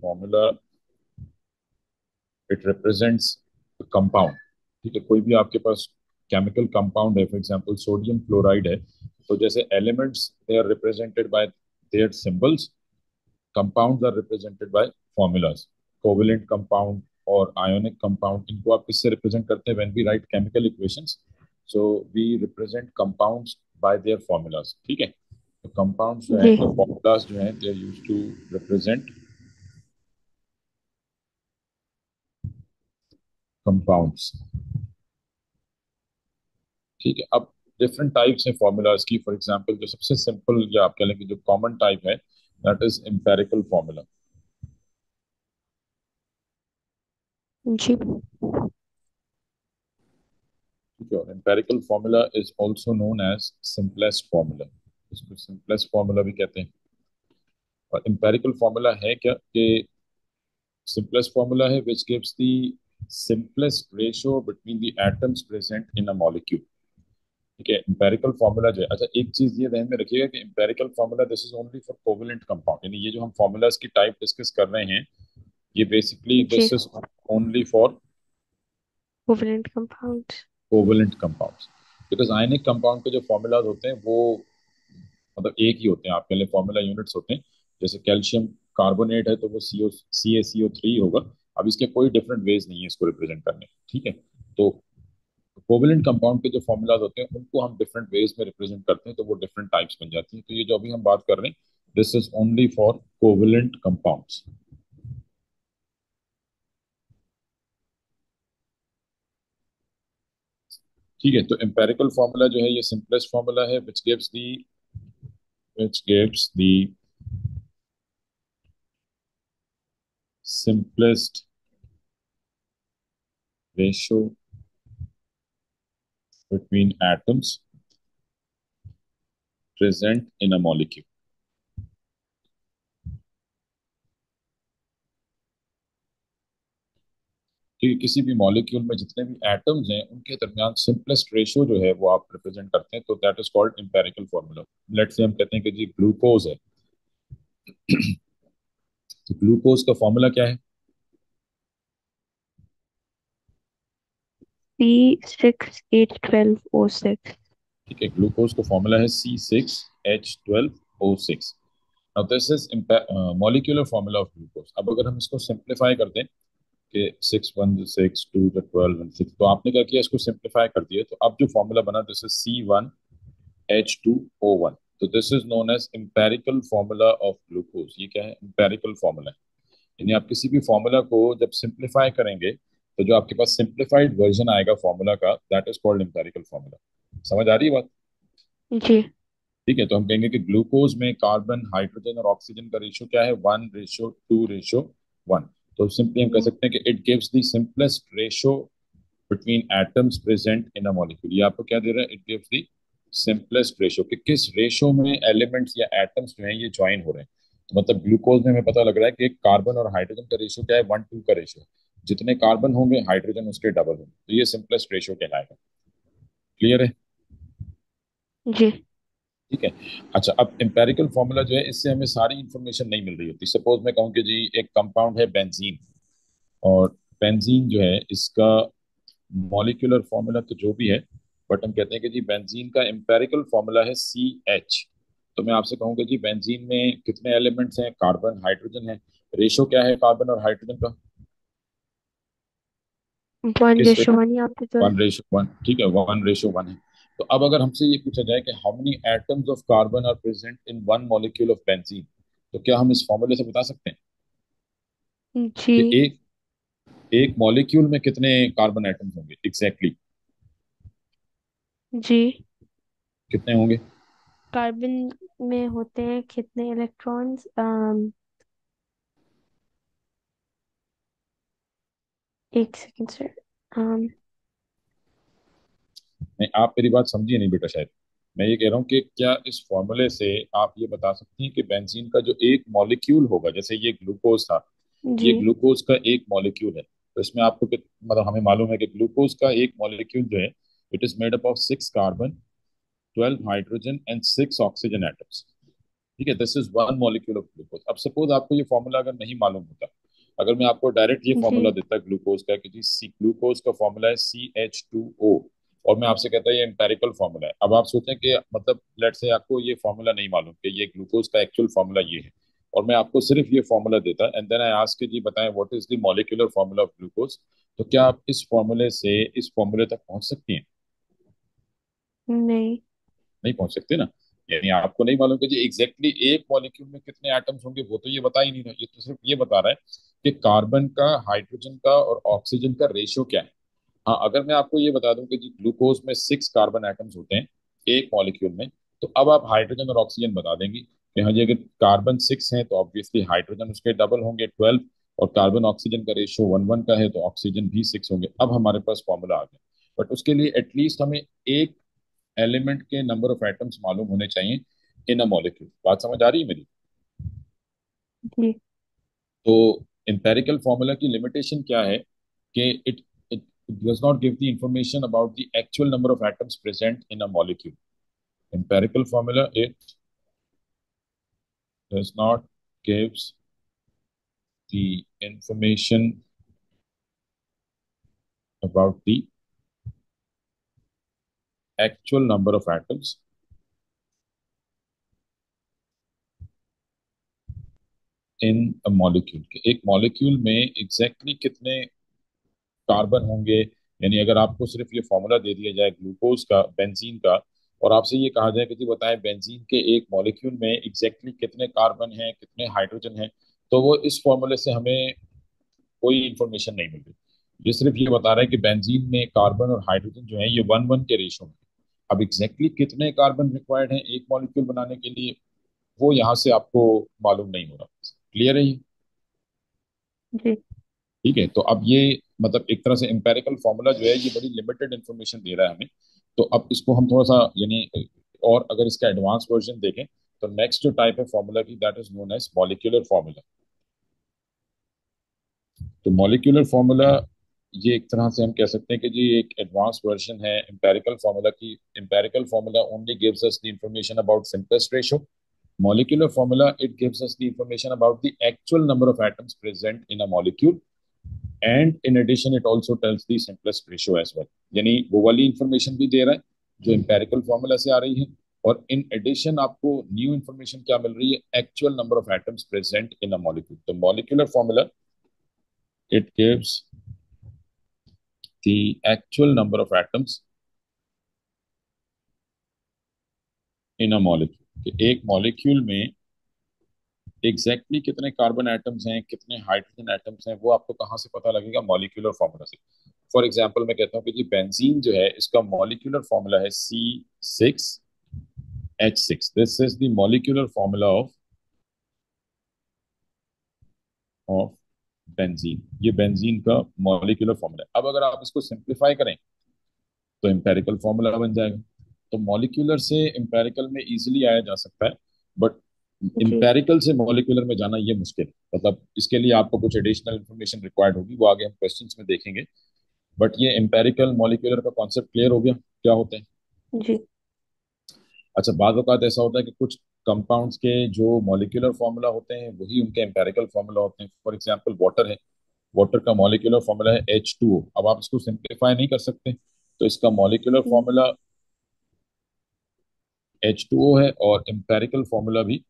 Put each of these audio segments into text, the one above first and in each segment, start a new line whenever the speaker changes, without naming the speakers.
Formula it represents compound. ठीक है, कोई भी आपके पास केमिकल कंपाउंड है, फॉर एग्जांपल सोडियम क्लोराइड है, तो जैसे elements they are represented by their symbols, compounds are represented by formulas. Covalent compound और आयोनिक कंपाउंड, इनको आप किससे रिप्रेजेंट करते हैं? When we write chemical equations, so we represent compounds by their formulas. ठीक है, तो कंपाउंड्स जो हैं
जी।
या फॉर्मूलाज जो हैं, they are used to represent compounds. ठीक है, अब डिफरेंट टाइप्स हैं फॉर्मूलाज की। फॉर एग्जांपल जो सबसे सिंपल या आप कह लेंगे जो कॉमन टाइप है, दैट इज एम्पेरिकल फॉर्मूला।
जी।
ठीक है, और empirical formula is also known as simplest formula. इसको सिंपलेस्ट फॉर्मूला भी कहते हैं। और एम्पेरिकल फॉर्मूला है क्या कि सिंपलेस्ट फॉर्मूला है which gives the simplest ratio between the atoms present in a molecule. ठीक है, एम्पेरिकल फॉर्मूला जो है, अच्छा एक चीज ये ध्यान में रखिएगा कि empirical formula this is only for covalent compound, यानी ये जो हम फॉर्मूलाज की टाइप डिस्कस कर रहे हैं, ये बेसिकली
जी।
This is only for
covalent compounds.
Covalent compounds. Because ionic compound के जो फॉर्मूलाज होते हैं वो मतलब एक ही होते हैं, आपके लिए फॉर्मूला यूनिट्स होते हैं। जैसे कैल्शियम कार्बोनेट है तो वो CaCO3 होगा। अब इसके कोई डिफरेंट वेज नहीं है इसको रिप्रेजेंट करने के। ठीक है, तो कोवेलेंट कंपाउंड के जो फॉर्मूलाज होते हैं उनको हम डिफरेंट वेज में रिप्रेजेंट करते हैं, तो वो डिफरेंट टाइप्स बन जाती हैं। तो ये जो अभी हम बात कर रहे हैं, this is only for covalent compounds. ठीक है, तो एम्पेरिकल फार्मूला जो है ये सिंपलेस्ट फार्मूला है which gives the simplest ratio between atoms present in a molecule। क्योंकि किसी भी मॉलिक्यूल में जितने भी एटम्स हैं उनके दरमियान सिंपलेस्ट रेशियो जो है वो आप रिप्रेजेंट करते हैं, तो that is called empirical formula. Let's say हम कहते हैं कि जी ग्लूकोज है, तो ग्लूकोज का फॉर्मूला क्या है?
C6H12O6।
ठीक है, ग्लूकोज का फॉर्मूला है C6H12O6। Now this is molecular formula of glucose. अब अगर हम इसको सिंप्लीफाई कर दें कि 6 1 6 2 12 6, तो आपने क्या किया, इसको सिंप्लीफाई कर दिया, तो अब जो फॉर्मूला बना दिस इज C1H2O1। तो this is known as empirical formula of glucose. ये क्या है? एम्पेरिकल फॉर्मूला है। यानी आप किसी भी फॉर्मूला को जब सिंप्लीफाई करेंगे तो जो आपके पास सिंप्लीफाइड वर्जन आएगा फॉर्मूला का, that is called empirical formula. समझ आ रही है बात?
जी।
ठीक है, तो हम कहेंगे कि ग्लूकोज में कार्बन हाइड्रोजन और ऑक्सीजन का रेशियो क्या है? 1:2:1। तो सिंपली हम कह
हम्म।
सकते हैं कि it gives the simplest ratio between atoms present in a molecule. ये आपको क्या दे रहा है? It gives the simplest ratio, कि किस रेशियो में एलिमेंट्स या एटम्स जो हैं ये ज्वाइन हो रहे हैं। तो मतलब ग्लूकोज में हमें पता लग रहा है कि कार्बन और हाइड्रोजन का रेशियो क्या है? 1:2 का रेशियो। जितने कार्बन होंगे हाइड्रोजन उसके डबल होंगे, तो ये सिंपलेस्ट रेशियो कहलाएगा। क्लियर है?
जी।
ठीक है। अच्छा, अब एम्पेरिकल फॉर्मूला जो है इससे हमें सारी इंफॉर्मेशन नहीं मिल रही होती। सपोज मैं कहूँ कि जी एक कंपाउंड है बेंजीन, और बेंजीन जो है इसका मॉलिक्यूलर फॉर्मूला तो जो भी है, बट हम कहते हैं कि जी बेंजीन का एम्पेरिकल फॉर्मूला है CH। तो मैं आपसे कहूँगा जी बेंजीन में कितने एलिमेंट्स हैं? कार्बन हाइड्रोजन है। रेशो क्या है कार्बन और हाइड्रोजन का?
1
किस?
रेशो 1 यहाँ पे तो है।
1:1। ठीक है, 1:1 है। तो अब अगर हमसे ये पूछा जाए कि how many atoms of carbon are present in one molecule of benzene, तो क्या हम इस फॉर्मूले से बता सकते हैं
जी।
कि एक एक मॉलिक्यूल में कितने कार्बन एटम्स होंगे एग्जैक्टली exactly?
जी।
कितने होंगे?
कार्बन में होते हैं कितने इलेक्ट्रॉन्स? एक सेकंड सर। um,
नहीं, आप मेरी बात समझिए नहीं बेटा शायद। मैं ये कह रहा हूँ कि क्या इस फॉर्मूले से आप ये बता सकती हैं कि बेंजीन का जो एक मॉलिक्यूल होगा, जैसे ये ग्लूकोज था,
जी।
ये ग्लूकोज का एक मॉलिक्यूल है, तो इसमें आपको मतलब हमें मालूम है कि ग्लूकोज का एक मॉलिक्यूल जो है, it is made up of 6 carbon, 12 hydrogen and 6 oxygen atoms. ठीक है, this is one molecule of glucose. अब सपोज आपको ये फॉर्मूला अगर नहीं मालूम होता, अगर मैं आपको डायरेक्ट ये
जी।
फॉर्मूला देता ग्लूकोज का कि जी सी ग्लूकोज का फॉर्मूला है CH2O, और मैं आपसे कहता ये एम्पेरिकल फॉर्मूला है, अब आप सोचें कि मतलब लेट से आपको ये फॉर्मूला नहीं मालूम कि ये ग्लूकोज का एक्चुअल फॉर्मूला ये है, और मैं आपको सिर्फ ये फॉर्मूला देता एंड देन आई आस्क कि जी बताएं what is the molecular formula of glucose, तो क्या आप इस फॉर्मूले से इस फॉर्मूले तक पहुंच सकती हैं?
नहीं।
नहीं पहुंच सकते ना। यानी आपको नहीं मालूम कि जी एग्जैक्टली एक मॉलिक्यूल में कितने एटम्स होंगे, वो तो ये बता ही नहीं रहा, ये तो सिर्फ ये बता रहा है कि कार्बन का, हाइड्रोजन का और ऑक्सीजन का रेशियो क्या है। हाँ, अगर मैं आपको ये बता दूं कि जी ग्लूकोज में 6 कार्बन एटम्स होते हैं एक मॉलिक्यूल में, तो अब आप हाइड्रोजन और ऑक्सीजन बता देंगी कि हाँ जी अगर कार्बन 6 है तो ऑब्वियसली हाइड्रोजन उसके डबल होंगे 12, और कार्बन ऑक्सीजन का रेशियो 1:1 का है तो ऑक्सीजन भी 6 होंगे। अब हमारे पास फॉर्मूला आ गया, बट उसके लिए एटलीस्ट हमें एक एलिमेंट के नंबर ऑफ एटम्स मालूम होने चाहिए इन अ मॉलिक्यूल। बात समझ आ रही है मेरी?
जी।
तो एम्पेरिकल फॉर्मूला की लिमिटेशन क्या है कि it it does not give the information about the actual number of atoms present in a molecule. Empirical formula it does not gives the information about the actual number of atoms in a molecule। एक molecule में exactly कितने carbon होंगे, यानी अगर आपको सिर्फ ये formula दे दिया जाए ग्लूकोज का, बेंजीन का, और आपसे ये कहा जाए कि जी बताएं बेंजीन के एक मॉलिक्यूल में एग्जैक्टली कितने कार्बन हैं कितने हाइड्रोजन हैं, तो वो इस फॉर्मूले से हमें कोई इंफॉर्मेशन नहीं मिल रही। ये सिर्फ ये बता रहा है कि बेंजीन में कार्बन और हाइड्रोजन जो है ये 1:1 के रेशो में। अब एग्जैक्टली कितने कार्बन रिक्वायर्ड हैं एक मॉलिक्यूल बनाने के लिए, वो यहाँ से आपको मालूम नहीं हो रहा। क्लियर है ये?
जी।
ठीक है, तो अब ये मतलब एक तरह से एम्पेरिकल फॉर्मूला जो है ये बड़ी लिमिटेड इंफॉर्मेशन दे रहा है हमें। तो अब इसको हम थोड़ा सा यानी, और अगर इसका एडवांस वर्जन देखें तो नेक्स्ट जो टाइप है फॉर्मूला की that is known as molecular formula. तो मॉलिक्यूलर फॉर्मूला ये एक तरह से हम कह सकते हैं कि जी एक एडवांस वर्जन है एम्पेरिकल फॉर्मूला की। Empirical formula only gives us the information about simplest ratio. Molecular formula, it gives us the information about the actual number of atoms present in a molecule, and in addition it also tells the simplest ratio as well। यानी वो वाली information भी दे रहा है जो empirical formula से आ रही है, और इन एडिशन आपको न्यू इंफॉर्मेशन क्या मिल रही है, actual number of atoms present in a molecule. तो molecular formula it gives the actual number of atoms in a molecule. एक मॉलिक्यूल में एग्जैक्टली कितने कार्बन एटम्स हैं कितने हाइड्रोजन एटम्स हैं वो आपको कहाँ से पता लगेगा, मॉलिक्यूलर फॉर्मूला से। फॉर एग्जाम्पल मैं कहता हूँ कि जी बेंजीन जो है इसका मॉलिक्यूलर फॉर्मूला है C6H6। This is the molecular formula of benzene. ये बेंजीन का मॉलिक्यूलर फॉर्मूला है। अब अगर आप इसको सिंप्लीफाई करें तो एम्पेरिकल फॉर्मूला बन जाएगा। तो मॉलिक्यूलर से एम्पेरिकल में इजीली आया जा सकता है, बट
जी।
एम्पेरिकल से मॉलिक्यूलर में जाना ये मुश्किल है। मतलब इसके लिए आपको कुछ एडिशनल इन्फॉर्मेशन रिक्वायर्ड होगी, वो आगे हम क्वेश्चंस में देखेंगे। बट ये एम्पेरिकल मॉलिक्यूलर का कॉन्सेप्ट क्लियर हो गया क्या होता है?
जी।
अच्छा, बाद औक़ात ऐसा होता है कि कुछ कंपाउंड्स के जो मॉलिक्यूलर फॉर्मूला होते हैं वही उनके एम्पेरिकल फॉर्मूला होते हैं। फॉर एग्जांपल वाटर है, वाटर का मॉलिक्यूलर फॉर्मूला है H2O। अब आप इसको सिंप्लीफाई नहीं कर सकते, तो इसका मॉलिक्यूलर
जी।
फॉर्मूला H2O है, और एम्पेरिकल फॉर्मूला भी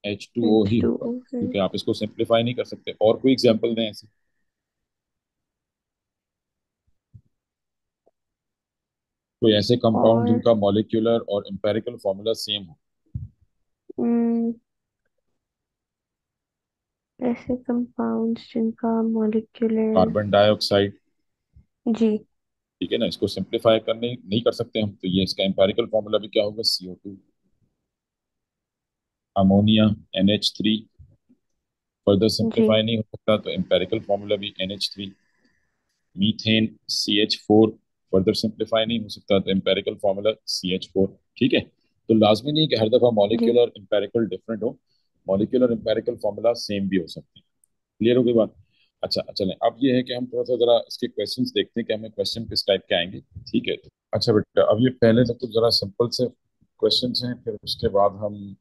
H2O
एच
ही
टू
होगा,
ओ है।
क्योंकि आप इसको सिंप्लीफाई नहीं कर सकते। और कोई एग्जांपल दें ऐसे? कोई ऐसे कंपाउंड
और
जिनका मॉलिक्यूलर और एम्पेरिकल फॉर्मूला सेम हो?
हम्म, ऐसे कंपाउंड्स जिनका मॉलिक्यूलर।
कार्बन डाइऑक्साइड,
जी।
ठीक है ना, इसको सिंप्लीफाई करने नहीं कर सकते हम, तो ये इसका एम्पेरिकल फॉर्मूला भी क्या होगा, CO2। अमोनिया NH3, फर्दर
जी।
सिंप्लीफाई नहीं हो सकता तो एम्पेरिकल फॉर्मूला भी NH3। Methane CH4, further simplify नहीं हो सकता तो एम्पेरिकल फॉर्मूला CH4। ठीक है, तो लाजमी नहीं कि हर दफा
जी।
मॉलिक्यूलर एम्पेरिकल डिफरेंट हो, मॉलिक्यूलर एम्पेरिकल फॉर्मूला सेम भी हो सकते हैं। क्लियर हो गई बात? अच्छा चलें, अब ये है कि हम थोड़ा सा जरा इसके क्वेश्चंस देखते हैं कि हमें क्वेश्चन किस टाइप के आएंगे। ठीक है, अच्छा बेटा, अब ये पहले तो कुछ जरा सिंपल से क्वेश्चंस हैं, फिर उसके बाद हम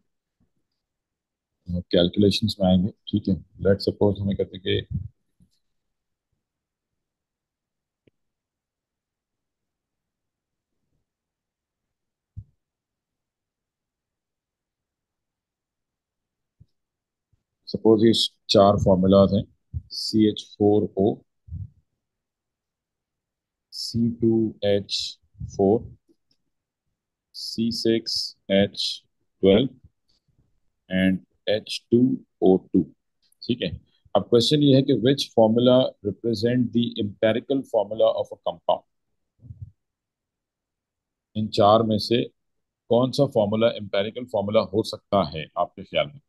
कैलकुलेशंस में आएंगे, ठीक है। लेट सपोज हमें कहते हैं कि सपोज ये चार फॉर्मूलाज हैं, CH4O, C2H4, C6H12 and H2O2, ठीक है। अब क्वेश्चन ये है कि which formula represent the empirical formula of a compound. इन चार में से कौन सा फॉर्मूला एम्पेरिकल फॉर्मूला हो सकता है आपके ख्याल में?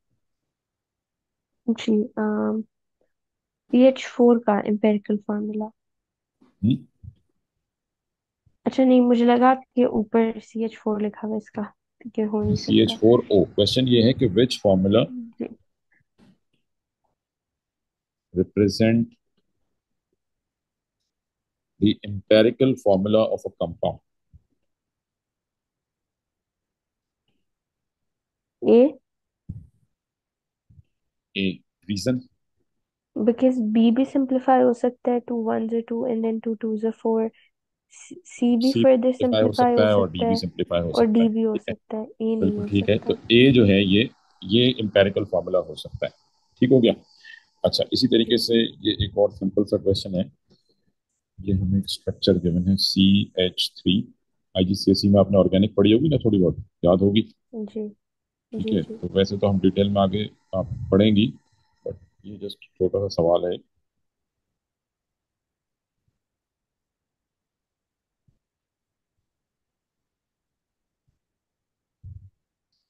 जी, CH4 का एम्पेरिकल फार्मूला। अच्छा, नहीं, मुझे लगा कि ऊपर CH4 लिखा हुआ है इसका, ठीक है, हो नहीं
सी एच
सकता।
फोर ओ क्वेश्चन ये है कि विच फॉर्मूला
जी।
Represent the empirical formula of a compound.
A.
A, reason?
Because B भी सिंप्लीफाई हो सकता है, 2 1 2 एंड देन 2 2 4। सी भी
सी
फर्दर
सिंप्लीफाई हो
सिंप्लीफाई
सकता
हो
है और डी
सकता
भी
है।
सिंप्लीफाई हो
और
सकता है,
डी भी हो
ठीक है।
सकता है, ए नहीं
बिल्कुल
हो
ठीक है, तो
सकता।
ए जो है ये एम्पेरिकल फॉर्मूला हो सकता है, ठीक हो गया। अच्छा, इसी तरीके
जी।
से ये एक और सिंपल सा क्वेश्चन है। ये हमें एक स्ट्रक्चर गिवन है CH3। IGCSE में आपने ऑर्गेनिक पढ़ी होगी ना, थोड़ी बहुत याद होगी,
जी।
ठीक
जी।
है।
जी।
तो वैसे तो हम डिटेल में आगे आप पढ़ेंगी, बट ये जस्ट छोटा सा सवाल है।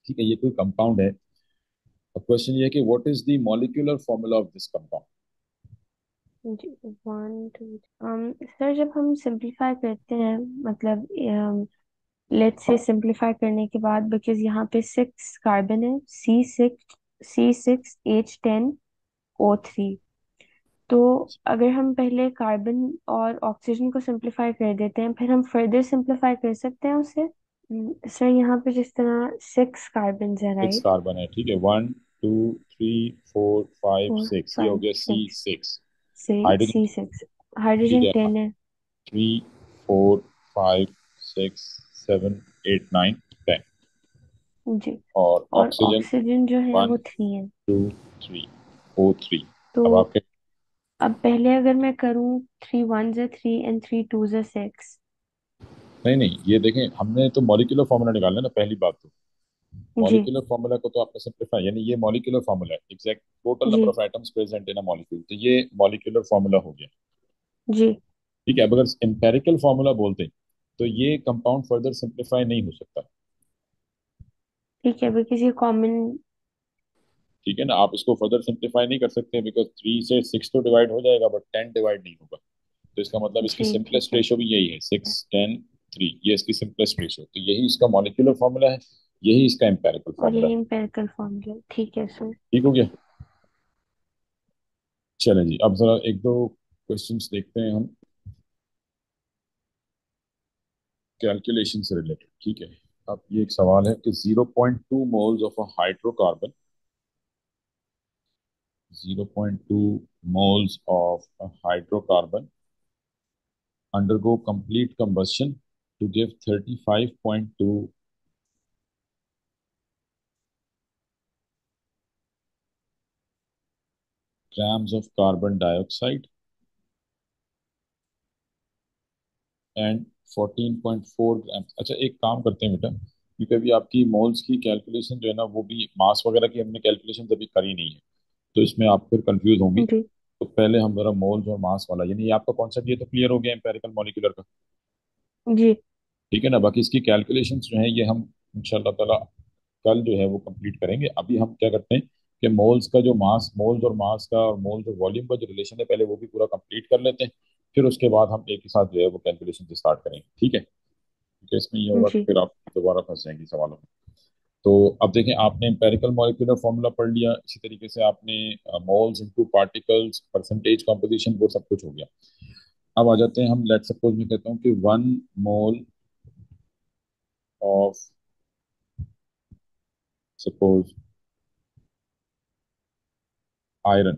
ठीक है, ये कोई कंपाउंड है। अब क्वेश्चन ये है कि what is the molecular formula of this compound.
जी। 1 2। सर, जब हम सिंप्लीफाई करते हैं, मतलब लेट्स से सिंप्लीफाई करने के बाद, बिकॉज यहाँ पे 6 कार्बन है, C6H10O3। तो अगर हम पहले कार्बन और ऑक्सीजन को सिंप्लीफाई कर देते हैं, फिर हम फर्दर सिंप्लीफाई कर सकते हैं उसे। सर, यहाँ पे जिस तरह 6 कार्बन है,
सिक्स
राइट?
कार्बन है, ठीक है। 1 2 3 4 5
फोर
6, ये हो
फाइव
गया सी
सिक्स
सिक्स
से
हाइड्रोजन,
C6।
ठीक
हाइड्रोजन
है।
10 है।
3 4 5 6 7 8 9 10,
जी।
और
और
ऑक्सीजन
ऑक्सीजन जो है
वन
वो 3 है।
Two three O3।
तो
अब आपके,
अब पहले अगर मैं करूँ, 3 1 3 एंड 3 2 6।
नहीं नहीं, ये देखें, हमने तो मॉलिक्यूलर फॉर्मूला निकालना है ना पहली बात तो।
जी।
मॉलिक्यूलर फॉर्मूला को तो आपने सिंप्लीफाई, यानी ये मॉलिक्यूलर फॉर्मूला है, एग्जैक्ट टोटल नंबर
जी।
Of atoms present in a molecule, तो ये मॉलिक्यूलर फॉर्मूला हो गया,
जी।
ठीक है। अब अगर एम्पेरिकल फॉर्मूला बोलते तो ये कंपाउंड फर्दर सिंप्लीफाई नहीं हो सकता,
ठीक है, बिकॉज ये कॉमन।
ठीक है ना। आप इसको फर्दर सिंप्लीफाई नहीं कर सकते बिकॉज 3 से 6 तो डिवाइड हो जाएगा बट 10 डिवाइड नहीं होगा। तो इसका मतलब इसकी
जी, ठीक
सिंपलेस्ट
है।
रेशो भी यही है, 6 10 3, ये इसकी सिंपलेस्ट रेशो, तो यही इसका मॉलिक्यूलर फॉर्मूला है, यही इसका एम्पेरिकल
और
फॉर्मूला
यही
है।
एम्पिरिकल फॉर्मूला, ठीक है सर।
ठीक हो गया। चलें जी, अब जरा एक दो क्वेश्चंस देखते हैं हम कैलकुलेशन से रिलेटेड, ठीक है। अब ये एक सवाल है कि 0.2 moles of a hydrocarbon, 0.2 moles of a hydrocarbon undergo complete combustion to give 35.2 grams of carbon dioxide and 14.4 grams. अच्छा, एक काम करते हैं बेटा, क्योंकि अभी आपकी मोल्स की कैलकुलेशन जो है ना, वो भी मास वगैरह की हमने कैलकुलेशन अभी करी नहीं है, तो इसमें आप फिर कंफ्यूज होंगी।
जी।
तो पहले हम जरा मोल्स और मास वाला, यानी ये आपका कॉन्सेप्ट ये तो क्लियर हो गया एम्पेरिकल मॉलिक्यूलर का,
जी।
ठीक है ना। बाकी इसकी कैलकुलेशंस जो है ये हम इंशाल्लाह ताला कल जो है वो कंप्लीट करेंगे। अभी हम क्या करते हैं कि मोल्स का जो मास, मोल्स और मास का और मोल्स और वॉल्यूम का जो रिलेशन है, पहले वो भी पूरा कंप्लीट कर लेते हैं, फिर उसके बाद हम एक ही साथ जो है वो कैलकुलेशन स्टार्ट करेंगे, ठीक है। क्योंकि इसमें ये होगा कि
जी।
फिर आप दोबारा फंस जाएंगी सवालों में। तो अब देखें, आपने एम्पेरिकल मॉलिक्यूलर फॉर्मूला पढ़ लिया, इसी तरीके से आपने moles into particles, percentage composition, वो सब कुछ हो गया। अब आ जाते हैं हम, लेट सपोज मैं कहता हूँ कि 1 mole of, suppose iron,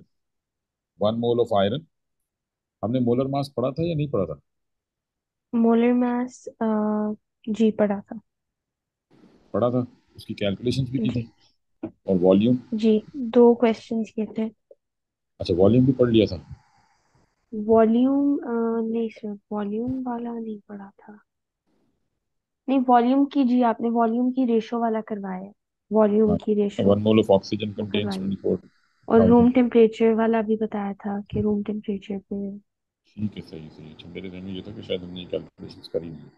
1 mole of iron. हमने मोलर मास पढ़ा था या नहीं पढ़ा था?
मोलर मास, जी पढ़ा था।
पढ़ा था, उसकी कैलकुलेशंस भी की
जी।
थी। और वॉल्यूम?
जी, दो क्वेश्चंस किए थे।
अच्छा, वॉल्यूम भी पढ़ लिया था।
वॉल्यूम नहीं सर, वॉल्यूम वाला नहीं पढ़ा था। नहीं, वॉल्यूम की, जी आपने वॉल्यूम की रेशो वाला करवाया है। वॉल्यूम
हाँ,
की रेशो
1 मोल ऑफ ऑक्सीजन
वो
कंटेन्स
करवाई है।
24,000।
और रूम टेम्परेचर वाला भी बताया था कि रूम टेम्परेचर पे।
ठीक है, सही सही। अच्छा, मेरे ध्यान में ये था कि शायद हमने कैलकुलेशंस करी नहीं।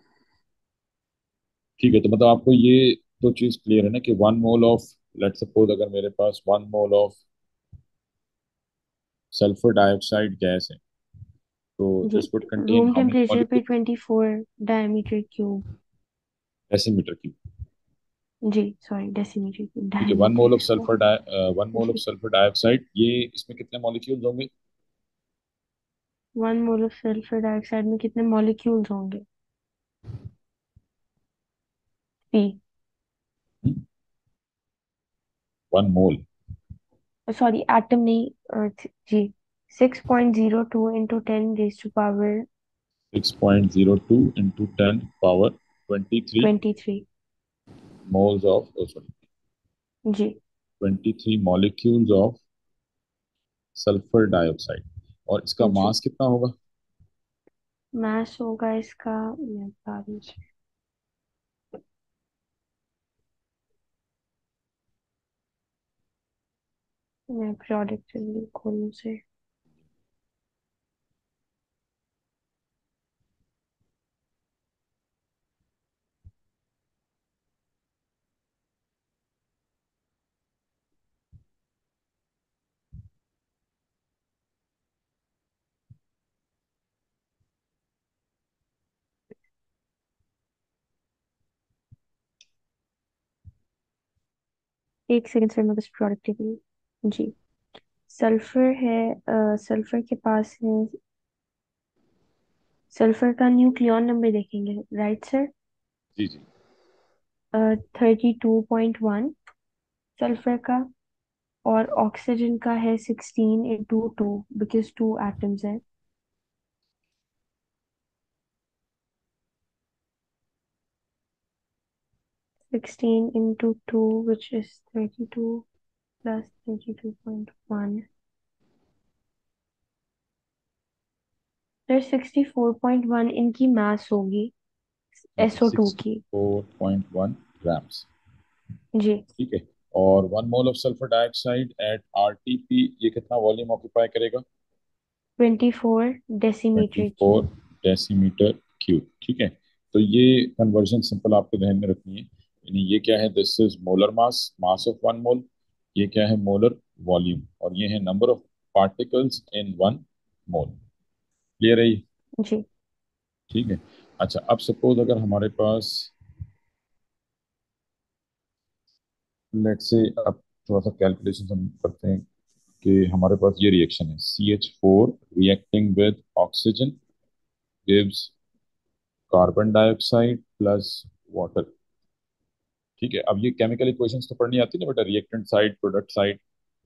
ठीक है, तो मतलब आपको ये तो चीज क्लियर है ना कि 1 मोल ऑफ, लेट सपोज अगर मेरे पास 1 mole of sulphur dioxide gas है, तो
जी,
this would contain
room
how many
temperature पे
molecule?
24 diameter cube.
Decimetre cube.
जी सॉरी, डेसीमीटर क्यूब,
ठीक है, 1 mole of
diameter.
Sulphur 1 mole of
जी।
सल्फर डाइऑक्साइड, ये इसमें कितने मॉलिक्यूल्स होंगे?
1 मोल ऑफ सल्फर डाइऑक्साइड में कितने मॉलिक्यूल्स होंगे? 3।
1 मोल।
सॉरी, एटम नहीं, जी। 6.02 into 10 raise to power
6.02 into 10 power 23
23।
Moles of, sorry,
जी।
23 मॉलिक्यूल्स ऑफ सल्फर डाइऑक्साइड। और इसका
जी,
मास कितना होगा?
मास होगा इसका, मैं बता रही हूँ। मैं प्रोडक्ट खोलूँ से। एक सेकंड सर, मैं बस प्रोडक्ट के लिए। जी। सल्फर है, सल्फर के पास है। सल्फर का न्यूक्लियॉन नंबर देखेंगे, राइट सर?
जी जी।
32.1 सल्फर का। और ऑक्सीजन का है 16 इंटू 2, बिकॉज 2 एटम्स है। 16 into 2 which is 32 plus 32.1। Sir 64.1 इनकी मास होगी,
ठीक है,
SO2
सिक्सटी
की।
फोर पॉइंट वन ग्राम्स
जी।
ठीक है। और 1 mole of sulphur dioxide eight RTP, ये कितना वॉल्यूम ऑक्यूपाई करेगा?
24 डेसीमीटर
24
क्यूब।
Decimetre cube. ठीक है, तो ये कन्वर्जन सिंपल आपको ध्यान में रखनी है। यानी ये क्या है? This is molar mass, mass of 1 मोल। ये क्या है? Molar volume. और ये है number of particles in 1 mole. Clear है ये?
जी।
ठीक है। अच्छा, अब सपोज अगर हमारे पास, लेट्स से, अब थोड़ा सा कैलकुलेशन हम करते हैं कि हमारे पास ये रिएक्शन है, CH4 reacting with oxygen gives carbon dioxide plus water. ठीक है, अब ये केमिकल इक्वेशंस तो पढ़नी आती है ना बेटा, रिएक्टेंट साइड, प्रोडक्ट साइड।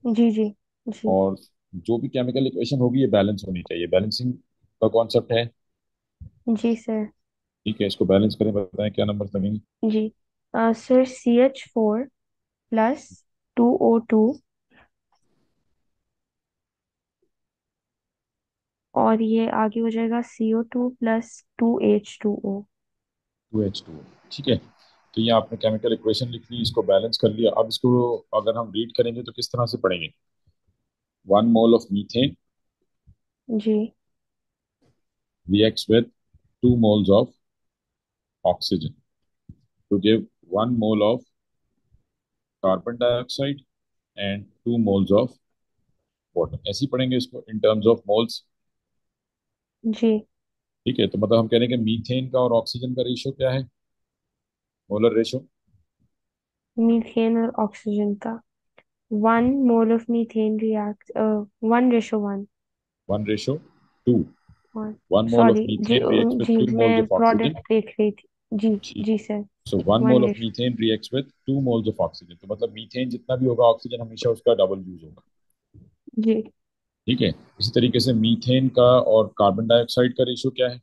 जी। जी। जी।
और जो भी केमिकल इक्वेशन होगी ये बैलेंस होनी चाहिए। बैलेंसिंग का कॉन्सेप्ट है।
जी सर।
ठीक है, इसको बैलेंस करें, बताएं क्या नंबर लगेंगे?
जी, सर CH4 प्लस 2O2, और ये आगे हो जाएगा CO2 प्लस 2H2O।
2H2। ठीक है, तो ये आपने केमिकल इक्वेशन लिख ली, इसको बैलेंस कर लिया। अब इसको अगर हम रीड करेंगे तो किस तरह से पढ़ेंगे? 1 मोल ऑफ मीथेन
जी।
reacts with 2 moles of oxygen to give 1 mole of carbon dioxide and 2 moles of water। ऐसे ही पढ़ेंगे इसको इन टर्म्स ऑफ मोल्स।
जी।
ठीक है, तो मतलब हम कह रहे हैं कि मीथेन का और ऑक्सीजन का रेशियो क्या है? Molar ratio.
मीथेन और ऑक्सीजन का, 1 मोल ऑफ मीथेन रिएक्ट, 1:1।
1:2।
और
1 मोल ऑफ
सॉरी जी,
मीथेन रिएक्ट्स विद
जी
2 moles
मैं
of oxygen।
प्रोडक्ट देख रही थी। जी।
ठीक।
जी sir.
So 1 mole
one
of methane reacts with 2 moles of oxygen, तो मतलब मीथेन जितना भी होगा ऑक्सीजन हमेशा उसका डबल यूज होगा।
जी।
ठीक है, इसी तरीके से मीथेन का और कार्बन डाइऑक्साइड का रेशियो क्या है?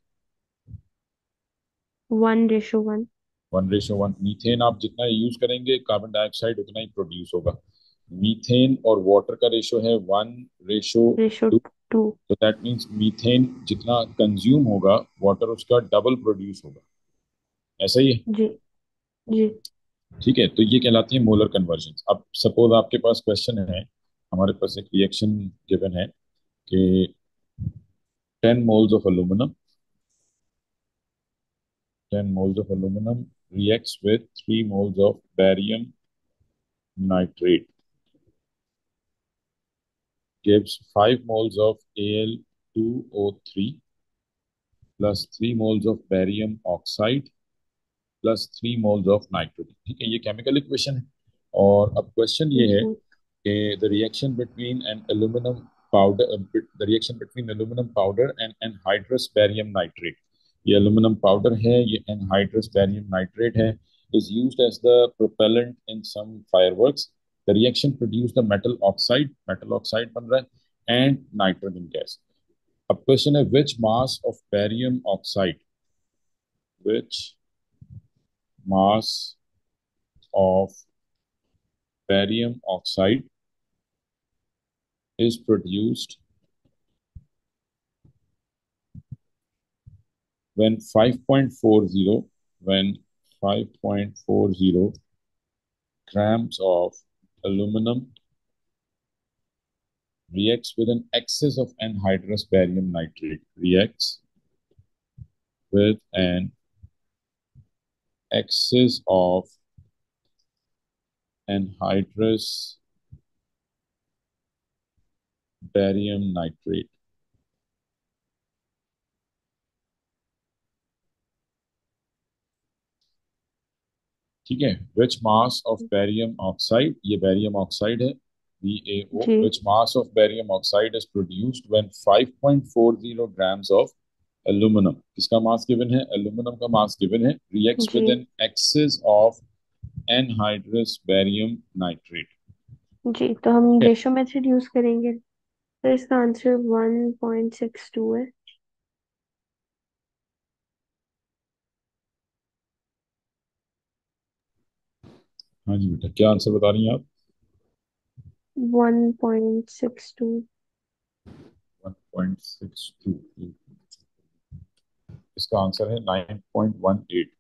1:1।
1:1। मीथेन आप जितना यूज करेंगे कार्बन डाइऑक्साइड उतना ही प्रोड्यूस होगा। मीथेन और वाटर का रेशियो है 1:2।
2:2।
तो दैट मीन्स मीथेन जितना कंज्यूम होगा वाटर उसका डबल प्रोड्यूस होगा। ऐसा ही है।
जी। जी।
ठीक है, तो ये कहलाती है मोलर कन्वर्जन। अब सपोज आपके पास क्वेश्चन है, हमारे पास एक रिएक्शन गिवन है कि 10 moles of aluminum, 10 moles of aluminum reacts with 3 moles of barium nitrate, gives 5 moles of Al2O3 plus 3 moles of barium oxide plus 3 moles of nitrogen. ठीक है, ये केमिकल इक्वेशन है। और अब क्वेश्चन ये है
जी।
कि the reaction between an aluminium powder, the reaction between aluminium powder and anhydrous barium nitrate, ये एल्यूमिनम पाउडर है, ये एनहाइड्रस बैरियम नाइट्रेट है, is used as the propellant in some fireworks. The reaction produced the metal oxide बन रहा है, and nitrogen gas. अब question है which mass of barium oxide, which mass of barium oxide is produced when 5.40 when 5.40 grams of aluminum reacts with an excess of anhydrous barium nitrate, reacts with an excess of anhydrous barium nitrate। ठीक है, which mass of barium oxide, ये barium oxide है, BaO,
जी।
Which mass of barium oxide is produced when 5.40 grams of aluminum, किसका मास given है, aluminium का mass given है, reacts
जी।
With an excess of anhydrous barium nitrate.
जी, तो हम रेशो मेथड यूज करेंगे, तो इसका आंसर 1.62 है।
हाँ जी बेटा, क्या आंसर बता रही हैं आप?
1.62।
1.62। इसका आंसर है 9.18।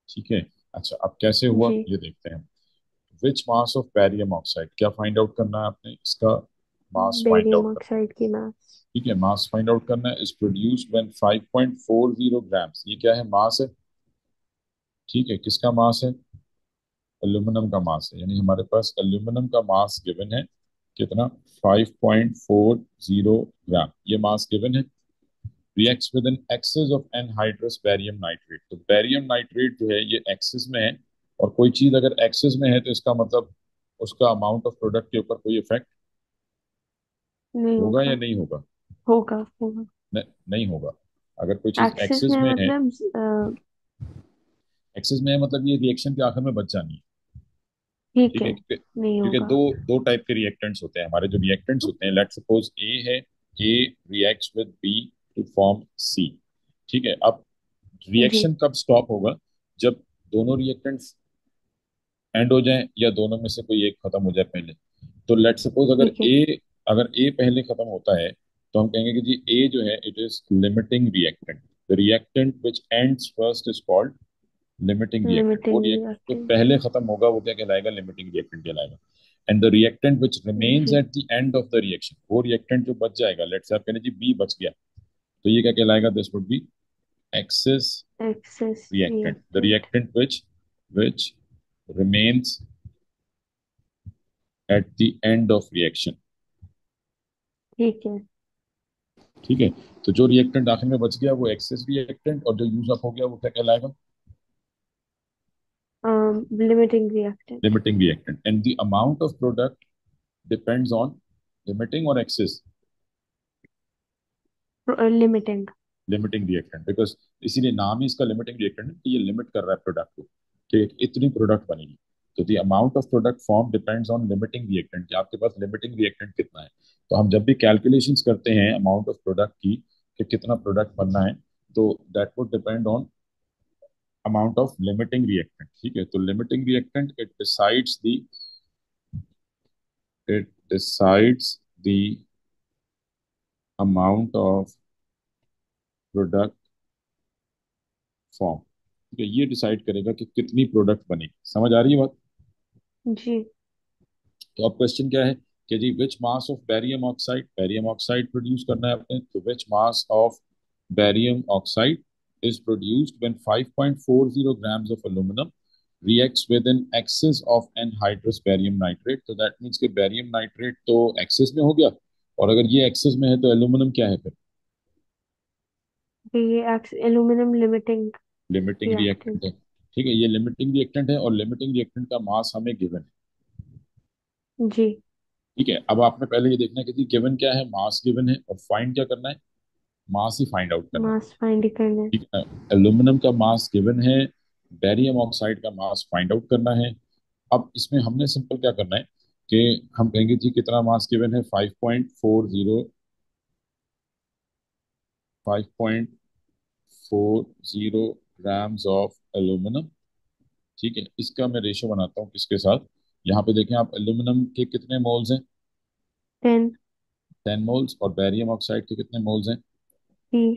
ठीक है। अच्छा, अब कैसे हुआ
जी।
ये देखते हैं। विच मास ऑफ बैरियम ऑक्साइड, क्या फाइंड आउट करना है आपने, इसका मास फाइंड
बेरियम
आउट करना
ऑक्साइड की मास।
है। ठीक है, मास फाइंड आउट करना है, इज प्रोड्यूस्ड व्हेन 5.40 ग्राम्स, ये क्या है, मास है। ठीक है, किसका मास है, एल्यूमिनियम का मास है, यानी हमारे पास एल्यूमिनियम का मास गिवन है कितना, 5.40 ये मास गिवन है। Reacts with an excess of anhydrous barium nitrate, तो बैरियम नाइट्रेट जो है ये एक्सेस में है, और कोई चीज अगर एक्सेस में है तो इसका मतलब उसका अमाउंट ऑफ प्रोडक्ट के ऊपर कोई इफेक्ट
नहीं
होगा या
होगा।
नहीं होगा?
होगा होगा।
नहीं होगा। अगर कोई चीज
एक्सिस
एक्सेस
में
में है,
मतलब
एक्सेस में है मतलब ये रिएक्शन के आखिर में बच जानी है।
ठीक
ठीक
है,
है, क्योंकि
नहीं
क्योंकि
होगा।
दो दो टाइप के रिएक्टेंट्स होते हैं हमारे, जो रिएक्टेंट्स होते हैं, लेट सपोज ए है, A reacts with B to form C. ठीक है, अब
जी।
रिएक्शन कब स्टॉप होगा, जब दोनों रिएक्टेंट्स एंड हो जाएं या दोनों में से कोई एक खत्म हो जाए पहले। तो लेट सपोज
ठीक है।
अगर ए पहले खत्म होता है तो हम कहेंगे कि जी ए जो है it is limiting reactant. The reactant which ends first is called limiting reactant. वो
लिमिटिंग
रिएक्टेंट जो
रिएक्टेंट।
पहले खत्म होगा वो क्या कहलाएगा, लिमिटिंग रिएक्टेंट कहलाएगा। And the reactant which remains
जी।
At the end of the reaction, वो रिएक्टेंट जो बच जाएगा, लेट्स से आप कहें जी बी बच गया, तो ये क्या कहलाएगा, this would be excess
excess
reactant, the
reactant.
reactant which remains at the end of reaction।
ठीक है।
ठीक है, तो जो रिएक्टेंट आखिर में बच गया वो एक्सेस रिएक्टेंट, और जो यूज अप हो गया वो क्या कहलाएगा,
limiting reactant.
Limiting reactant. And the amount of product depends on limiting और excess,
limiting.
Limiting reactant, because इसीलिए नाम ही इसका लिमिटिंग रिएक्टेंट है कि ये लिमिट कर रहा है प्रोडक्ट को। ठीक है, इतनी प्रोडक्ट बनेगी। तो the amount of product form depends on limiting reactant, कि आपके पास लिमिटिंग रिएक्टेंट कितना है। तो हम जब भी कैलकुलेशंस करते हैं अमाउंट ऑफ प्रोडक्ट की, कि कितना प्रोडक्ट बनना है, तो that would depend on amount of limiting reactant. ठीक है, तो limiting reactant it decides the amount of product form. ठीक है, ये डिसाइड करेगा कि कितनी प्रोडक्ट बनेगी। समझ आ रही है बात?
जी।
तो अब क्वेश्चन क्या है कि जी which mass of barium oxide produce करना है आपने, तो which mass of barium oxide is produced when 5.40 grams of aluminum reacts with an excess of anhydrous barium nitrate। तो दैट मीन्स कि बैरियम नाइट्रेट तो एक्सेस में हो गया, और अगर ये एक्सेस में है तो एल्यूमिनियम क्या है फिर?
ये aluminium limiting
limiting reactant
reactant.
है। ठीक है, ये लिमिटिंग रिएक्टेंट है, और लिमिटिंग रिएक्टेंट का मास हमें गिवन है।
जी।
ठीक है, अब आपने पहले ये देखना है कि जी गिवन क्या है, मास गिवन है, और फाइंड क्या करना है, मास ही फाइंड आउट करना है।
मास फाइंड करना है।
ठीक है, एल्यूमिनियम का मास गिवन है, बेरियम ऑक्साइड का मास फाइंड आउट करना है। अब इसमें हमने सिंपल क्या करना है कि हम कहेंगे जी कितना मास गिवन है, 5.40 grams ऑफ एल्यूमिनियम। ठीक है, इसका मैं रेशो बनाता हूँ किसके साथ। यहाँ पे देखें आप, एल्यूमिनियम के कितने मोल्स हैं?
10।
10 मोल्स। और बैरियम ऑक्साइड के कितने मोल्स हैं?
थ्री।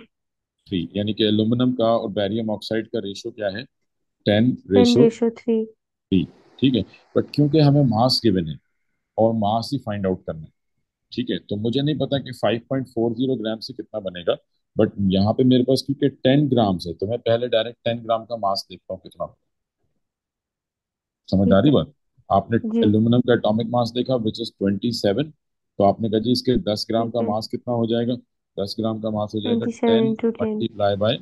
3। यानी कि एल्यूमिनियम का और बैरियम ऑक्साइड का रेशो क्या है? 10
10
रेशो
रेशो 3।
3। ठीक है, बट क्योंकि हमें मास गिवन है और मास ही फाइंड आउट करना है, ठीक है, तो मुझे नहीं पता कि 5.40 ग्राम से कितना बनेगा। बट यहाँ पे मेरे पास क्योंकि 10 ग्राम्स है, तो मैं पहले डायरेक्ट 10 ग्राम का मास देखता हूँ कितना। समझ आ
ठीक
रही
है।
बात? आपने
जी।
एल्यूमिनियम का एटॉमिक मास देखा विच इज 27। तो आपने कहा जी इसके 10 ग्राम
ठीक
का
है।
मास कितना हो जाएगा? 10 ग्राम का मास हो जाएगा
27
ten
into 10।
Multiply by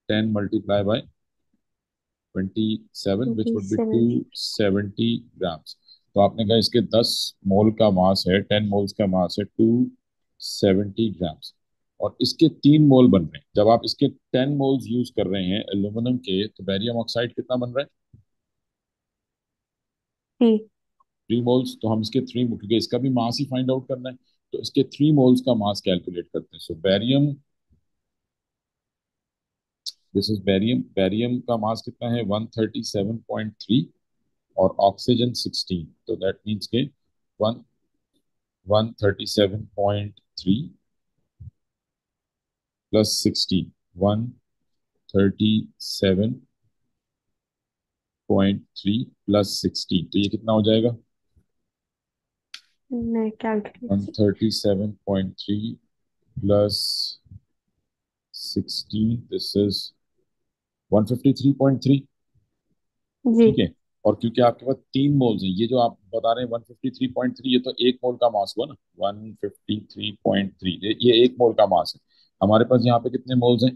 10 multiply by 27, which would be
27।
270 grams. तो आपने कहा इसके 10 मोल का मास है, 10 मोल्स का मास है 270 ग्राम्स। और इसके 3 मोल बन रहे हैं। जब आप इसके 10 मोल्स यूज कर रहे हैं एल्यूमिनियम के, तो बैरियम ऑक्साइड कितना बन रहा है?
3।
3 मोल्स। तो हम इसके क्योंकि इसका भी मास ही फाइंड आउट करना है, तो इसके 3 मोल्स का मास कैलकुलेट करते हैं। So barium, this is barium. Barium का मास कितना है? 137.3। और ऑक्सीजन 16। तो दैट मीन्स के वन 137.3 प्लस 16, 137.3 प्लस 16, तो ये कितना हो जाएगा?
मैं
one
calculate.
Thirty seven point three plus 16, this is 153.3।
जी।
ठीक है, और क्योंकि आपके पास 3 मोल्स हैं, ये जो आप बता रहे हैं 153.3, ये तो 1 मोल का मास हुआ ना। 153.3, ये 1 मोल का मास है। हमारे पास यहाँ पे कितने मोल्स हैं?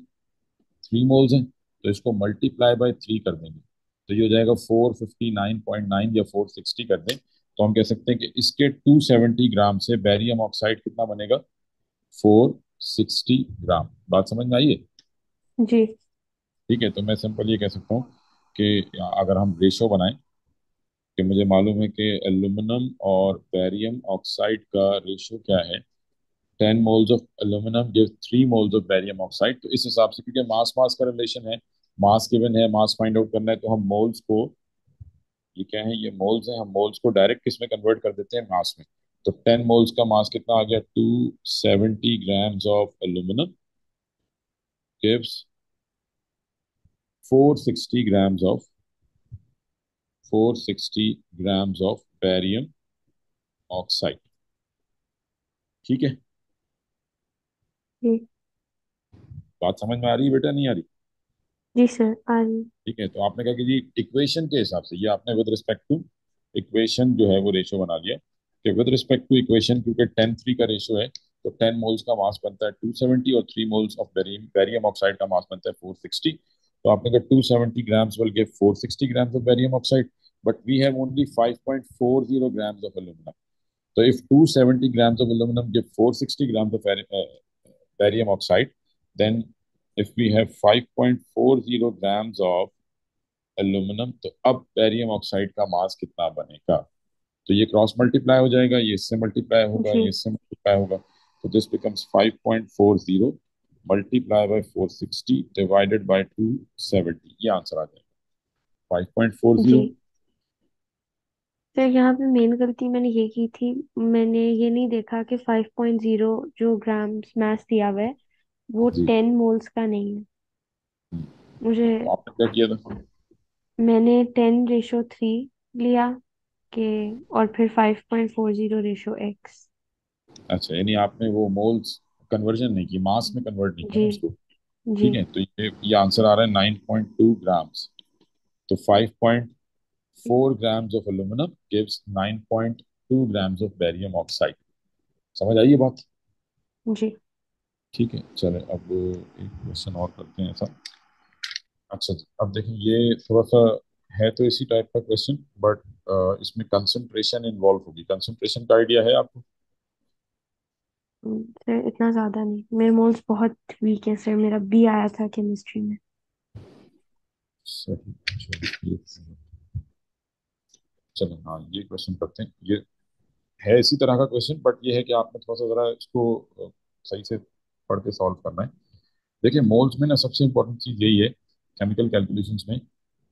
3 मोल्स हैं। तो इसको मल्टीप्लाई बाय 3 कर देंगे, तो ये हो जाएगा 459.9, या 460 कर दें, तो हम कह सकते हैं कि इसके 270 ग्राम से बैरियम ऑक्साइड कितना बनेगा? 460 ग्राम। बात समझ में आई है?
जी।
ठीक है, तो मैं सिंपल ये कह सकता हूँ कि अगर हम रेशो बनाएं, कि मुझे मालूम है कि एल्यूमिनियम और बैरियम ऑक्साइड का रेशो क्या है, 10 moles of aluminium give 3 moles of barium oxide. तो इस हिसाब से, क्योंकि मास मास का रिलेशन है, मास गिवन है, मास फाइंड आउट करना है, तो हम मोल्स को, ये क्या है, ये मोल्स हैं, हम मोल्स को डायरेक्ट किस में कन्वर्ट कर देते हैं? मास में। तो 10 मोल्स का मास कितना आ गया? 270 grams of aluminium gives 460 grams of barium oxide. ठीक है,
जी।
बात समझ में आ रही है बेटा, नहीं आ रही?
जी सर, आ रही।
ठीक है, तो आपने कहा कि जी इक्वेशन के हिसाब से, ये आपने विद रिस्पेक्ट टू इक्वेशन जो है वो रेशो बना लिया, कि विद रिस्पेक्ट टू इक्वेशन, क्योंकि 10:3 का रेशो है, तो 10 मोल्स का मास बनता है 270, और 3 moles of barium barium oxide का मास बनता है 460। तो आपने कहा 270 grams will give 460 grams of barium oxide, but we have only 5.40 grams of alumina. तो if 270 grams of aluminum give 460 grams of barium oxide, then if we have 5.40 grams of aluminium, तो अब barium oxide का mass कितना बनेगा? तो ये cross multiply हो जाएगा, ये इससे मल्टीप्लाई होगा, ये
जी।
इससे मल्टीप्लाई होगा। तो this becomes 5.40 multiply by 460 divided by 270, ये आंसर आ जाएगा, 5.40।
जी सर, यहाँ पे मेन गलती मैंने ये की थी। मैंने ये नहीं देखा कि 5.0 जो ग्राम्स मास दिया हुआ है वो
जी।
10 मोल्स का नहीं है। मुझे
तो आपने क्या किया था?
मैंने 10:3 लिया के, और फिर 5.40:x।
अच्छा, यानी आपने वो मोल्स कन्वर्जन नहीं की, मास में कन्वर्ट नहीं किया
जी।
ना उसको।
जी।
ठीक है, तो ये आंसर आ रहा है 9.2 ग्राम्स। तो 5.4 grams of aluminum gives 9.2 grams of barium oxide। समझ आई ये बात?
जी।
ठीक है, चले अब एक क्वेश्चन और करते हैं ऐसा। अच्छा जी, अब देखिए ये थोड़ा सा है तो इसी टाइप का क्वेश्चन, बट इसमें कंसंट्रेशन इन्वॉल्व होगी। कंसंट्रेशन का आइडिया है आपको?
सर इतना ज्यादा नहीं, मेरे मोल्स बहुत वीक है सर, मेरा बी आया था केमिस्ट्री में।
सही, चलिए, चलो हाँ ये क्वेश्चन करते हैं। ये है इसी तरह का क्वेश्चन, बट ये है कि आपने थोड़ा सा जरा इसको सही से पढ़ के सॉल्व करना है। देखिए मोल्स में ना सबसे इंपॉर्टेंट चीज यही है केमिकल कैलकुलेशंस में,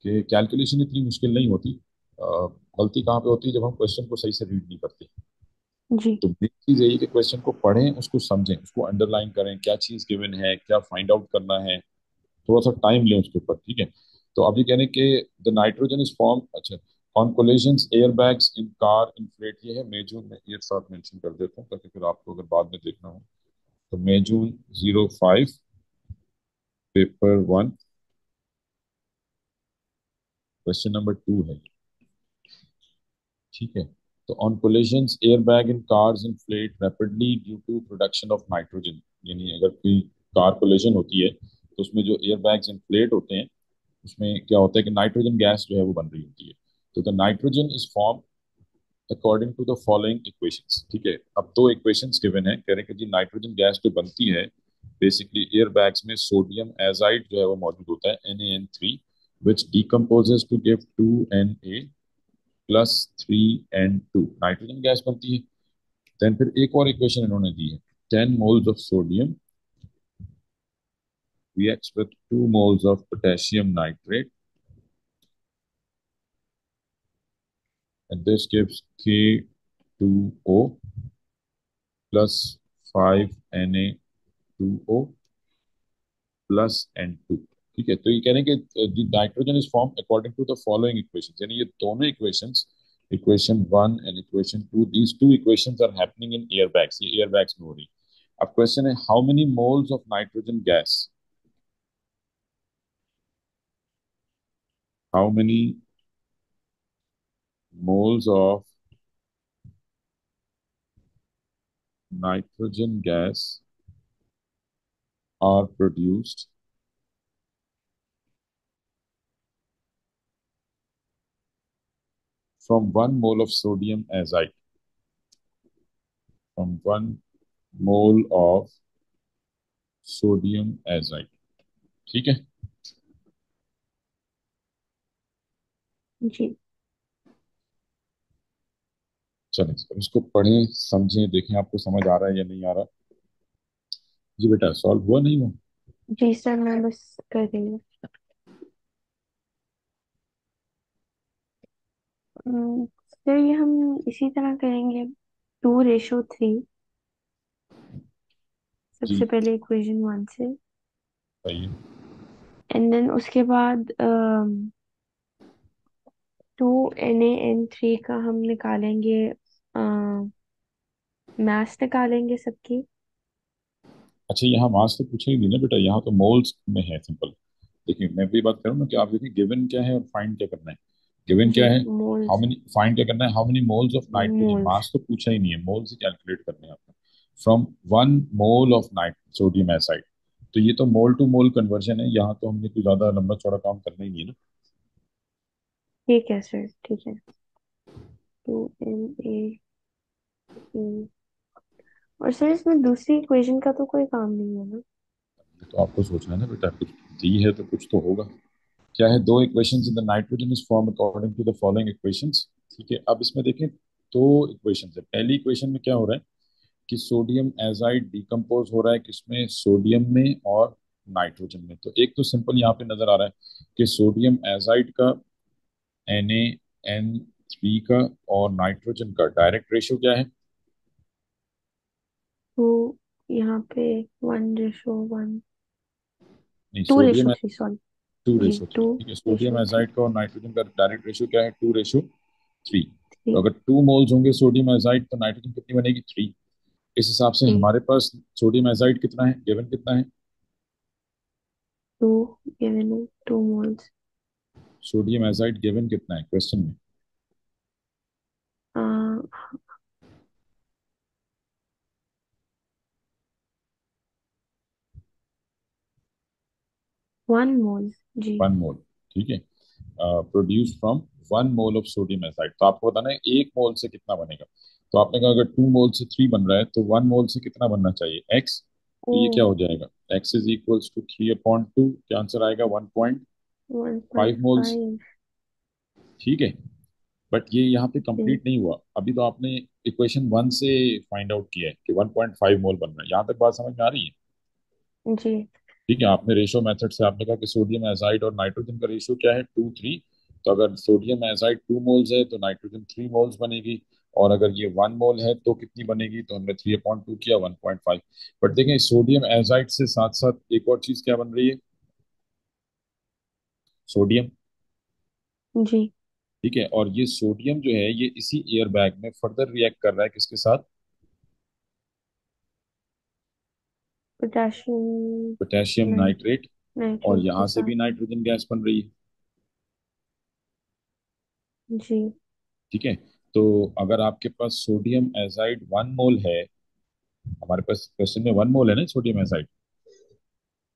कि कैलकुलेशन इतनी मुश्किल नहीं होती। अ, गलती कहाँ पे होती है? जब हम क्वेश्चन को सही से रीड नहीं करते।
जी।
तो मेन चीज यही है कि क्वेश्चन को पढ़ें, उसको समझें, उसको अंडरलाइन करें, क्या चीज गिवन है, क्या फाइंड आउट करना है, थोड़ा सा टाइम लें उसके ऊपर। ठीक है, तो अभी कहने के द नाइट्रोजन इज फॉर्म, अच्छा, on collisions air bags in car inflate, ये है मे जून में, ये साथ मेंशन कर देता हूँ ताकि फिर आपको अगर बाद में देखना हो। तो May June 05, paper 1, question number 2 है। ठीक है, तो on collisions air bag in cars inflate rapidly due to production of nitrogen. यानी अगर कोई कार कोलिजन होती है तो उसमें जो एयर बैग्स इन्फ्लेट होते हैं, उसमें क्या होता है कि नाइट्रोजन गैस जो है वो बन रही होती है। तो the nitrogen is form according to the following equations. ठीक है, अब दो इक्वेशंस गिवन है, कह रहे हैं कि जी नाइट्रोजन गैस जो बनती है बेसिकली एयर बैग्स में सोडियम एजाइड जो है वो मौजूद होता है Na3, which decomposes to give 2Na plus 3N2, nitrogen gas बनती है। देन फिर एक और इक्वेशन इन्होंने दी है, 10 moles of sodium reacts with 2 moles of potassium nitrate and this gives K2O plus 5Na2O plus N2। ठीक है, तो ये कह रहे हैं कि nitrogen is form according to the following equations, यानी ये दोनों equations, equation 1 and equation 2, these two equations are happening in air bags, ये एयर बैग्स में हो रही। अब क्वेश्चन है how many moles of nitrogen gas, how many moles of nitrogen gas are produced from 1 mole of sodium azide, from 1 mole of sodium azide. ठीक है,
जी।
चलें अब इसको पढ़ें, समझें, देखें आपको समझ आ रहा है या नहीं आ रहा। जी बेटा, सॉल्व हुआ नहीं हुआ?
जी सर, मैं बस कर रही हूँ। सर ये हम इसी तरह करेंगे, 2:3, सबसे
जी,
पहले इक्वेशन 1 से।
सही है।
एंड देन उसके बाद 2Na N3 का हम निकालेंगे, मास निकालेंगे सबकी।
अच्छा, यहाँ मास तो पूछा ही नहीं ना बेटा, यहाँ तो मोल्स में है सिंपल। देखिए मैं भी बात करूँ ना कि आप देखिए गिवन क्या है और फाइंड क्या करना है। गिवन
जी।
क्या है, हाउ
मोल्स।
मेनी, फाइंड क्या करना है, how many moles of nitrogen,
moles.
Mass तो पूछा ही नहीं है, मोल्स ही कैलकुलेट करने हैं आपको। From 1 mole of night sodium aside, तो ये तो मोल टू मोल कन्वर्जन है, यहाँ तो हमने कोई ज्यादा लंबा चौड़ा काम करना ही नहीं है ना।
ठीक है सर, ठीक है। 2Na। और सर इसमें दूसरी इक्वेशन का तो कोई काम नहीं है ना?
ये तो आपको सोचना है ना बेटा, कुछ दी है तो कुछ तो होगा। क्या है, दो equations in the nitrogen is form according to the following equations. ठीक है, अब इसमें देखें दो इक्वेशंस है। पहली इक्वेशन में क्या हो रहा है कि सोडियम एजाइड डिकम्पोज हो रहा है किसमें, सोडियम में और नाइट्रोजन में। तो एक तो सिंपल यहाँ पे नजर आ रहा है कि सोडियम एजाइड का Na N3 का और नाइट्रोजन का डायरेक्ट रेशियो क्या है।
तो यहाँ पे 1:1,
नहीं,
टू
सोडियम
रेशो
है
थ्री सॉरी।
टू
जी,
रेशो थ्री
टू
ठीक है, सोडियम
रेशो थ्री।
एजाइड का और नाइट्रोजन का डायरेक्ट रेशियो क्या है, 2:3। तो
थ्री।
अगर 2 मोल्स होंगे सोडियम एजाइड तो नाइट्रोजन कितनी बनेगी, 3। इस हिसाब से
थ्री।
हमारे पास सोडियम एजाइड कितना है, गिवन कितना है।
टू गिवन है, 2 मोल्स।
सोडियम एजाइड गिवन कितना है क्वेश्चन में।
1 मोल। जी।
1 मोल, ठीक है, produce from 1 mole of sodium aside. तो आपको बताना है 1 मोल से कितना बनेगा। तो आपने कहा अगर 2 मोल से 3 बन रहा है तो 1 मोल से कितना बनना चाहिए, एक्स।
ओ।
तो ये क्या हो जाएगा, एक्स इज इक्वल्स टू 3/2। क्या आंसर आएगा, 1.5 मोल्स।
1.5।
ठीक है, बट ये यहाँ पे
जी।
कंप्लीट नहीं हुआ, अभी तो आपने इक्वेशन 1 से फाइंड आउट किया है कि 1.5 मोल बन रहा है। यहाँ तक बात समझ में आ रही है।
जी।
ठीक है, आपने रेशियो मेथड से आपने कहा कि सोडियम एजाइड और नाइट्रोजन का रेशियो क्या है, 2:3। तो अगर सोडियम एजाइड 2 मोल्स है तो नाइट्रोजन 3 मोल्स बनेगी। और अगर ये 1 मोल है तो कितनी बनेगी, तो हमने 3/2 किया, 1.5। बट देखें सोडियम एजाइड से साथ साथ एक और चीज क्या बन रही है, सोडियम।
जी।
ठीक है, और ये सोडियम जो है ये इसी एयर बैग में फर्दर रिएक्ट कर रहा है किसके साथ,
पोटेशियम
पोटेशियम
नाइट
नाइट्रेट। और
नाइट्रेट के
यहाँ से
साथ।
भी नाइट्रोजन गैस बन रही है।
जी।
ठीक है, तो अगर आपके पास सोडियम एजाइड 1 मोल है, हमारे पास क्वेश्चन में 1 मोल है ना सोडियम एजाइड।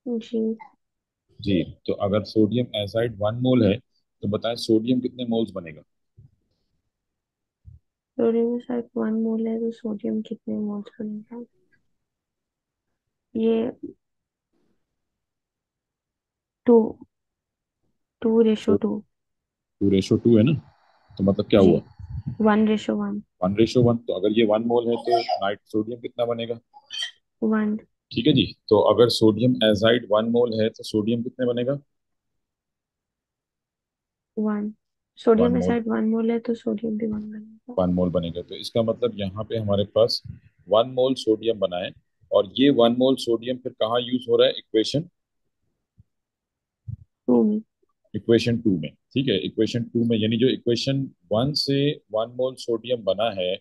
जी।
जी, तो अगर सोडियम एजाइड 1 मोल है तो बताएं सोडियम कितने मोल्स बनेगा।
सोडियम में शायद 1 मोल है तो सोडियम कितने मोल्स बनेगा? ये 2। 2:2।
2:2 है ना, तो मतलब क्या
जी।
हुआ,
1:1।
1:1। तो अगर ये 1 मोल है तो नाइट सोडियम कितना बनेगा।
1।
ठीक है जी, तो अगर सोडियम एजाइड 1 मोल है तो सोडियम कितने बनेगा,
1।
वन
सोडियम में
मोल
शायद 1 मोल है तो सोडियम भी 1 बनेगा।
1 मोल बनेगा। तो इसका मतलब यहाँ पे हमारे पास 1 मोल सोडियम बना है। और ये 1 मोल सोडियम फिर कहाँ यूज हो रहा है, इक्वेशन,
2 में।
इक्वेशन 2 में। ठीक है, इक्वेशन 2 में, यानी जो इक्वेशन 1 से 1 मोल सोडियम बना है,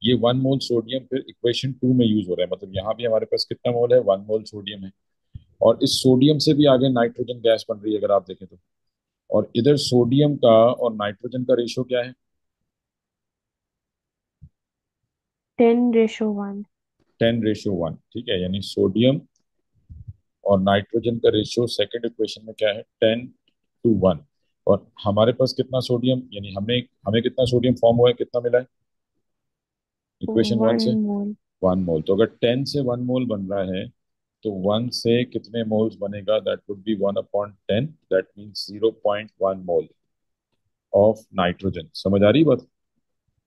ये 1 मोल सोडियम फिर इक्वेशन 2 में यूज हो रहा है। मतलब यहाँ भी हमारे पास कितना मोल है, 1 मोल सोडियम है। और इस सोडियम से भी आगे नाइट्रोजन गैस बन रही है अगर आप देखें तो। और इधर सोडियम का और नाइट्रोजन का रेशियो क्या है,
10:1।
10:1। ठीक है, यानी सोडियम और नाइट्रोजन का रेशियो सेकंड इक्वेशन में क्या है, 10:1। और हमारे पास कितना सोडियम, यानी हमें हमें कितना सोडियम फॉर्म हुआ है, कितना मिला है इक्वेशन 1
वन
से,
मोल
1 मोल। तो अगर 10 से 1 मोल बन रहा है तो 1 से कितने मोल्स बनेगा, that would be 1/10, that means 0.1 mole of nitrogen. समझ आ रही बात।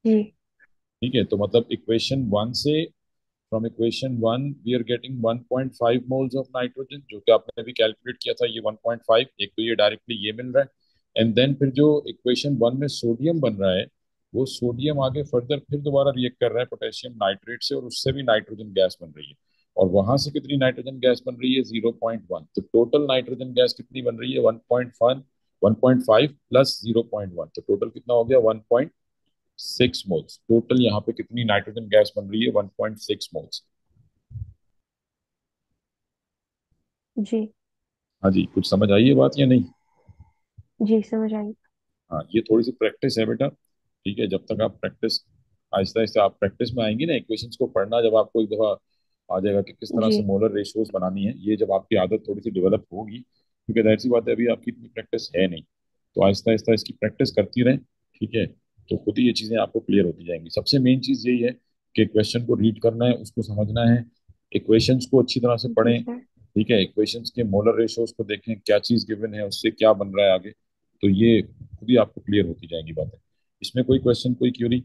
जी।
ठीक है, तो मतलब इक्वेशन 1 से, from equation 1 we are getting 1.5 moles of nitrogen, जो कि आपने अभी कैलकुलेट किया था, ये 1.5। एक तो ये डायरेक्टली ये मिल रहा है, एंड देन फिर जो इक्वेशन 1 में सोडियम बन रहा है, वो सोडियम आगे फर्दर फिर दोबारा रिएक्ट कर रहा है पोटेशियम नाइट्रेट से, और उससे भी नाइट्रोजन गैस बन रही है। और वहां से कितनी नाइट्रोजन गैस बन रही है, 0.1। तो टोटल नाइट्रोजन गैस कितनी बन रही है, 1.5 प्लस 0.1, तो टोटल कितना हो गया, 1.6 मोल्स। टोटल यहाँ पे कितनी नाइट्रोजन गैस बन रही है, 1.6 मोल्स।
जी।
हाँ जी, कुछ समझ आई ये बात या नहीं।
जी, समझ आई।
हाँ, ये थोड़ी सी प्रैक्टिस है बेटा। ठीक है, जब तक आप प्रैक्टिस, आहिस्ता आहिस्ता आप प्रैक्टिस में आएंगी ना, इक्वेशंस को पढ़ना जब आपको एक दफा आ जाएगा कि किस तरह से
जी।
मोलर रेशियोज बनानी है, ये जब आपकी आदत थोड़ी सी डेवलप होगी, क्योंकि जाहिर सी बात है अभी आपकी इतनी प्रैक्टिस है नहीं, तो आहिस्ता आहिस्ता इसकी प्रैक्टिस करती रहें। ठीक है, तो खुद ही ये चीज़ें आपको क्लियर होती जाएंगी। सबसे मेन चीज़ यही है कि क्वेश्चन को रीड करना है, उसको समझना है, इक्वेशंस को अच्छी तरह से
जी
पढ़ें।
सर।
ठीक है, इक्वेशंस के मोलर रेशियोज को देखें, क्या चीज गिवन है उससे क्या बन रहा है आगे, तो ये खुद ही आपको क्लियर होती जाएंगी बातें। इसमें कोई क्वेश्चन, कोई क्यूरी?